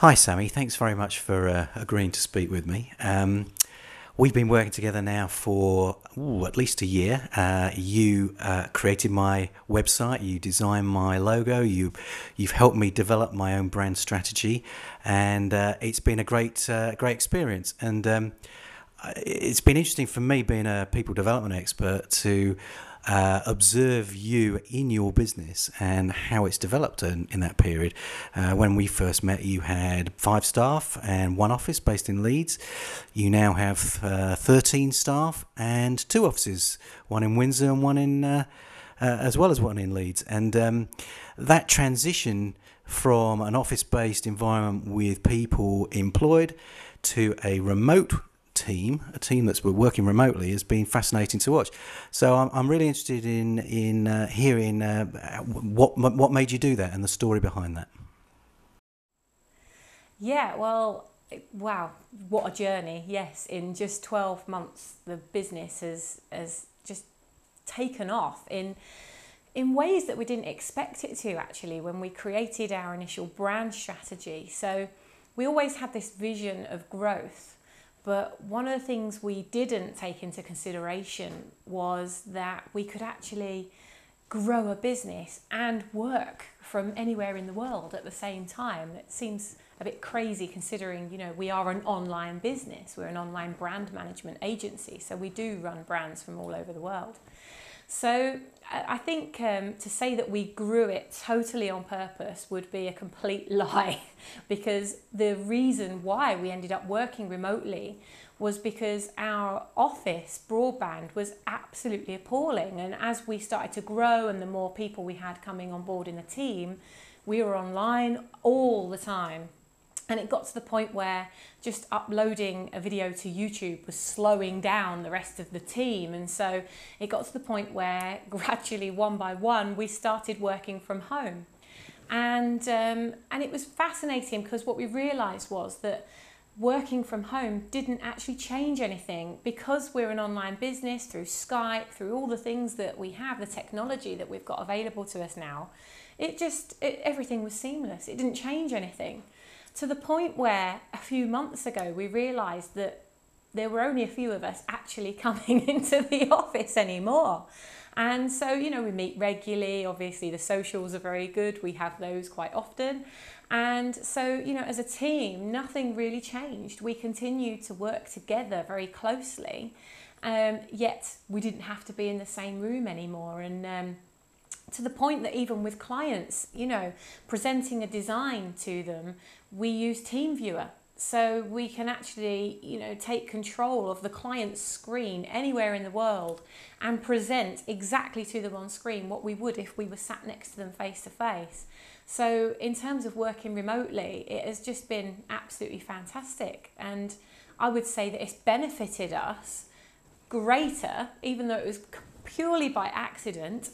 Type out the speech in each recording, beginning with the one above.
Hi, Sammy. Thanks very much for agreeing to speak with me. We've been working together now for at least a year. You created my website, you designed my logo, you've helped me develop my own brand strategy, and it's been a great experience. And it's been interesting for me, being a people development expert, to observe you in your business and how it's developed in that period. When we first met, you had 5 staff and 1 office based in Leeds. You now have 13 staff and 2 offices, one in Windsor and one in as well as one in Leeds. And that transition from an office-based environment with people employed to a remote a team that's working remotely, has been fascinating to watch. So I'm really interested in hearing what made you do that and the story behind that. Yeah, well, wow, what a journey. Yes, in just 12 months, the business has just taken off in ways that we didn't expect it to, actually, when we created our initial brand strategy. So we always had this vision of growth. But one of the things we didn't take into consideration was that we could actually grow a business and work from anywhere in the world at the same time. It seems a bit crazy considering, we are an online business. We're an online brand management agency. So we do run brands from all over the world. So I think to say that we grew it totally on purpose would be a complete lie, because the reason why we ended up working remotely was because our office broadband was absolutely appalling. And as we started to grow and the more people we had coming on board in the team, we were online all the time. And it got to the point where just uploading a video to YouTube was slowing down the rest of the team. And so it got to the point where gradually, one by one, we started working from home. And it was fascinating, because what we realized was that working from home didn't actually change anything, because we're an online business through Skype, through all the things that we have, the technology that we've got available to us now. Everything was seamless. It didn't change anything. To the point where a few months ago we realised that there were only a few of us actually coming into the office anymore. And so, we meet regularly. Obviously, the socials are very good. We have those quite often. And so, as a team, nothing really changed. We continued to work together very closely, yet we didn't have to be in the same room anymore. And to the point that even with clients, presenting a design to them, we use TeamViewer. So we can actually, take control of the client's screen anywhere in the world and present exactly to them on screen what we would if we were sat next to them face to face. So in terms of working remotely, it has just been absolutely fantastic. And I would say that it's benefited us greater, even though it was purely by accident.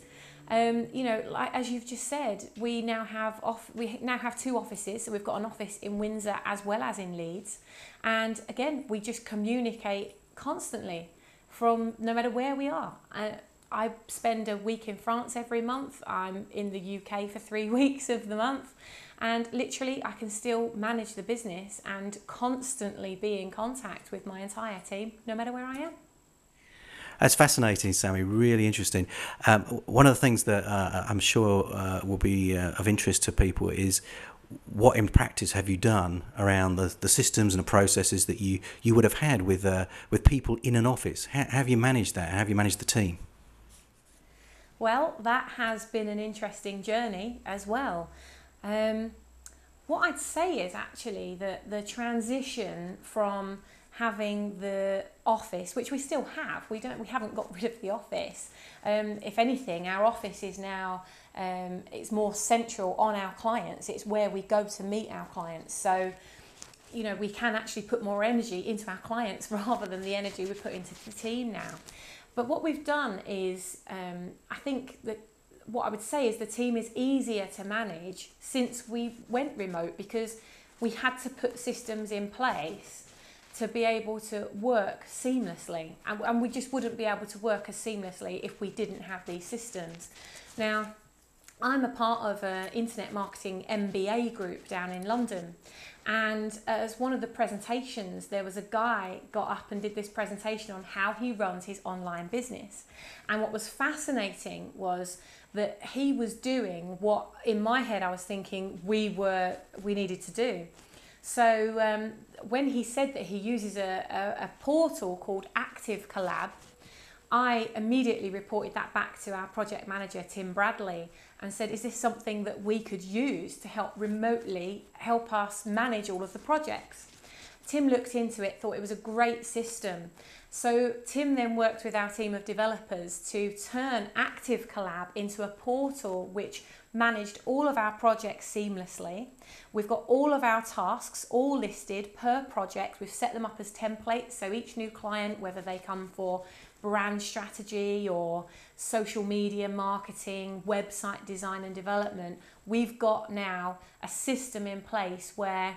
Like as you've just said, we now have 2 offices. So we've got an office in Windsor as well as in Leeds, and again, we just communicate constantly from no matter where we are. I spend a week in France every month. I'm in the UK for 3 weeks of the month, and literally I can still manage the business and constantly be in contact with my entire team no matter where I am. That's fascinating, Sammy. Really interesting. One of the things that I'm sure will be of interest to people is, what in practice have you done around the systems and the processes that you would have had with people in an office? How have you managed that? How have you managed the team? Well, that has been an interesting journey as well. What I'd say is actually that the transition from having the office, which we still have, we haven't got rid of the office. If anything, our office is now it's more central on our clients. It's where we go to meet our clients. So we can actually put more energy into our clients rather than the energy we put into the team now. But what we've done is, I think that what I would say is the team is easier to manage since we went remote, because we had to put systems in place to be able to work seamlessly. And we just wouldn't be able to work as seamlessly if we didn't have these systems. Now, I'm a part of an internet marketing MBA group down in London. And as one of the presentations, there was a guy got up and did this presentation on how he runs his online business. And what was fascinating was that he was doing what in my head I was thinking we needed to do. So when he said that he uses a portal called Active Collab, I immediately reported that back to our project manager, Tim Bradley, and said, is this something that we could use to help remotely help us manage all of the projects? Tim looked into it, thought it was a great system. So Tim then worked with our team of developers to turn Active Collab into a portal which managed all of our projects seamlessly. We've got all of our tasks all listed per project. We've set them up as templates, so each new client, whether they come for brand strategy or social media marketing, website design and development, we've got now a system in place where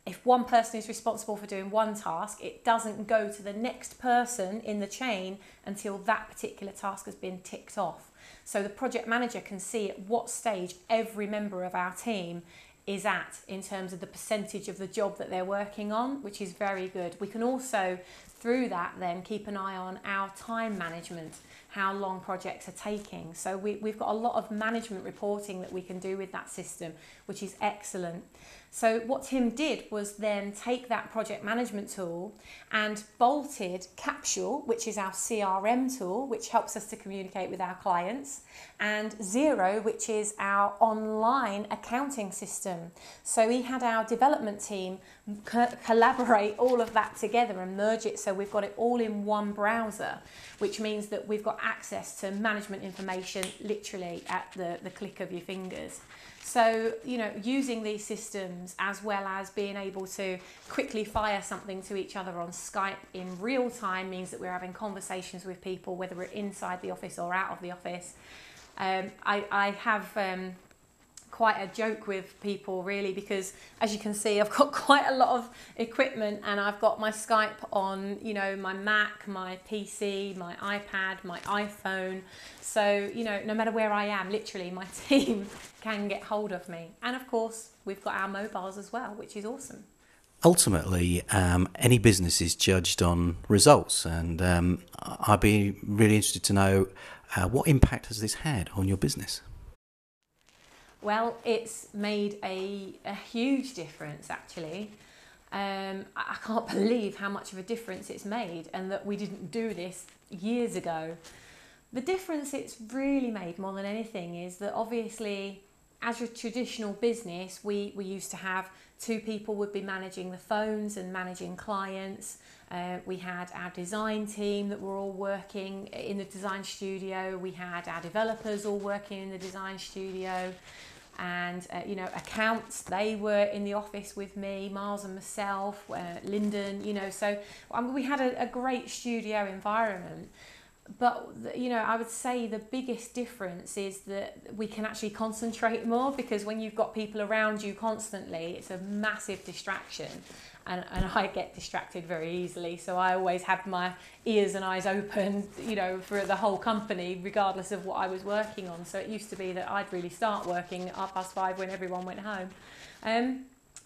if one person is responsible for doing one task, it doesn't go to the next person in the chain until that particular task has been ticked off. So the project manager can see at what stage every member of our team is at in terms of the percentage of the job that they're working on, which is very good. We can also, through that, then keep an eye on our time management, how long projects are taking. So we've got a lot of management reporting that we can do with that system, which is excellent. So what Tim did was then take that project management tool and bolted Capsule, which is our CRM tool, which helps us to communicate with our clients, and Xero, which is our online accounting system. So he had our development team collaborate all of that together and merge it so we've got it all in one browser, which means that we've got access to management information literally at the click of your fingers. So, you know, using these systems as well as being able to quickly fire something to each other on Skype in real time means that we're having conversations with people, whether we're inside the office or out of the office. I have quite a joke with people really, because as you can see I've got quite a lot of equipment and I've got my Skype on, you know, my Mac, my PC, my iPad, my iPhone. So, you know, no matter where I am, literally my team can get hold of me. And of course we've got our mobiles as well, which is awesome. Ultimately, any business is judged on results, and I'd be really interested to know what impact has this had on your business? Well, it's made a huge difference actually. I can't believe how much of a difference it's made, and that we didn't do this years ago. The difference it's really made more than anything is that obviously as a traditional business we used to have two people would be managing the phones and managing clients. We had our design team that were all working in the design studio. We had our developers all working in the design studio. And you know, accounts, they were in the office with me, Miles and myself, Lyndon, you know, so I mean, we had a great studio environment. But you know, I would say the biggest difference is that we can actually concentrate more, because when you've got people around you constantly, it's a massive distraction. And I get distracted very easily, so I always had my ears and eyes open, you know, for the whole company, regardless of what I was working on. So it used to be that I'd really start working at 5:30 when everyone went home.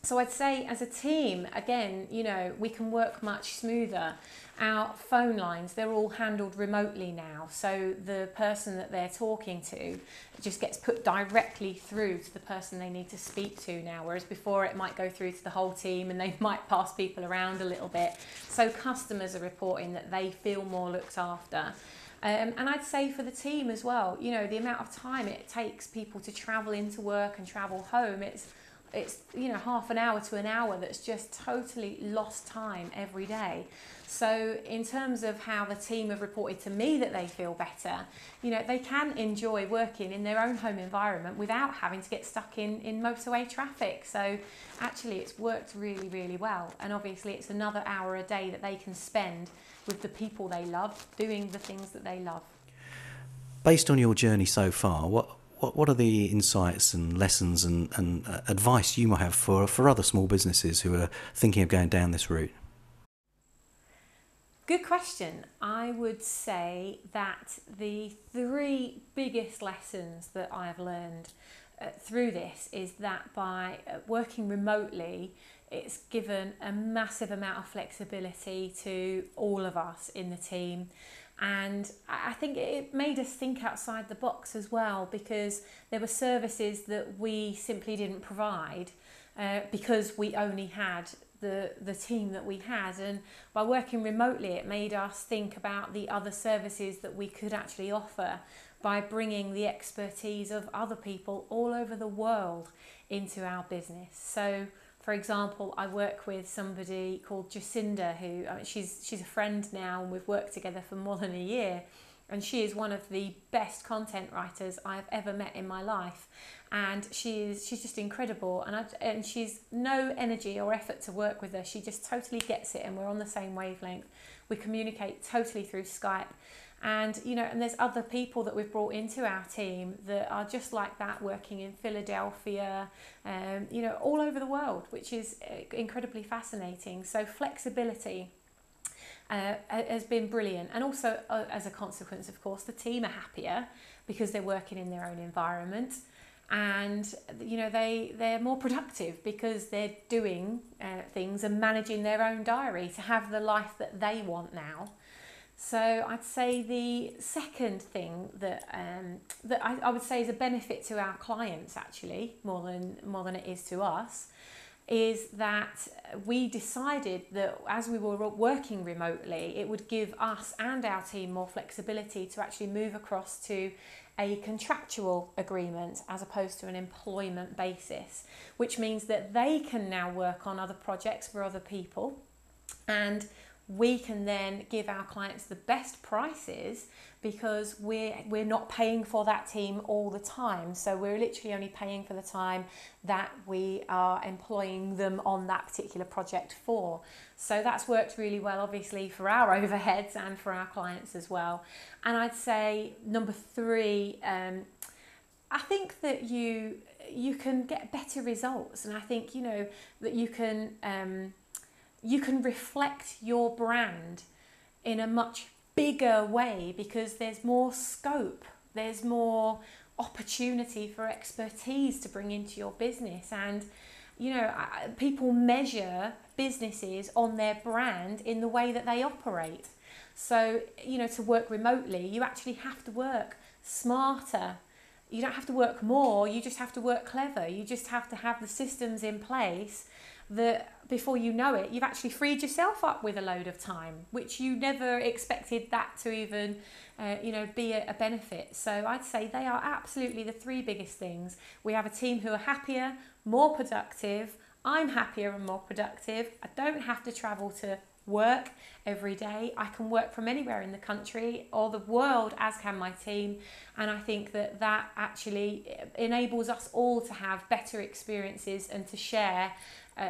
So I'd say as a team, again, you know, we can work much smoother. Our phone lines, they're all handled remotely now. So the person that they're talking to just gets put directly through to the person they need to speak to now. Whereas before it might go through to the whole team and they might pass people around a little bit. So customers are reporting that they feel more looked after. And I'd say for the team as well, you know, the amount of time it takes people to travel into work and travel home, it's you know, half an hour to an hour that's just totally lost time every day. So in terms of how the team have reported to me that they feel better, you know, they can enjoy working in their own home environment without having to get stuck in motorway traffic. So actually it's worked really, really well. And obviously it's another hour a day that they can spend with the people they love, doing the things that they love. Based on your journey so far, what are the insights and lessons and advice you might have for other small businesses who are thinking of going down this route? Good question. I would say that the three biggest lessons that I've learned through this is that by working remotely, it's given a massive amount of flexibility to all of us in the team. And I think it made us think outside the box as well, because there were services that we simply didn't provide because we only had the team that we had. And by working remotely, it made us think about the other services that we could actually offer by bringing the expertise of other people all over the world into our business. So, for example, I work with somebody called Jacinda, who she's a friend now, and we've worked together for more than a year. And she is one of the best content writers I've ever met in my life. And she's just incredible. And she's no energy or effort to work with her. She just totally gets it, and we're on the same wavelength. We communicate totally through Skype. And, you know, and there's other people that we've brought into our team that are just like that, working in Philadelphia, you know, all over the world, which is incredibly fascinating. So flexibility has been brilliant. And also, as a consequence, of course, the team are happier because they're working in their own environment. And, you know, they're more productive because they're doing things and managing their own diary to have the life that they want now. So I'd say the second thing that I would say is a benefit to our clients, actually, more than it is to us, is that we decided that as we were working remotely, it would give us and our team more flexibility to actually move across to a contractual agreement as opposed to an employment basis, which means that they can now work on other projects for other people, and we can then give our clients the best prices because we're not paying for that team all the time. So we're literally only paying for the time that we are employing them on that particular project for. So that's worked really well, obviously, for our overheads and for our clients as well. And I'd say number three, I think that you can get better results, and I think, you know, that you can reflect your brand in a much bigger way because there's more scope, there's more opportunity for expertise to bring into your business. And, you know, people measure businesses on their brand in the way that they operate. So, you know, to work remotely, you actually have to work smarter. You don't have to work more, you just have to work clever. You just have to have the systems in place that before you know it, you've actually freed yourself up with a load of time, which you never expected that to even, you know, be a benefit. So I'd say they are absolutely the three biggest things. We have a team who are happier, more productive. I'm happier and more productive. I don't have to travel to work every day. I can work from anywhere in the country or the world, as can my team. And I think that that actually enables us all to have better experiences and to share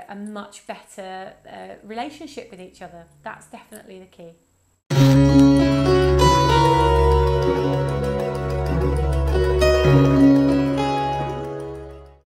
a much better relationship with each other. That's definitely the key.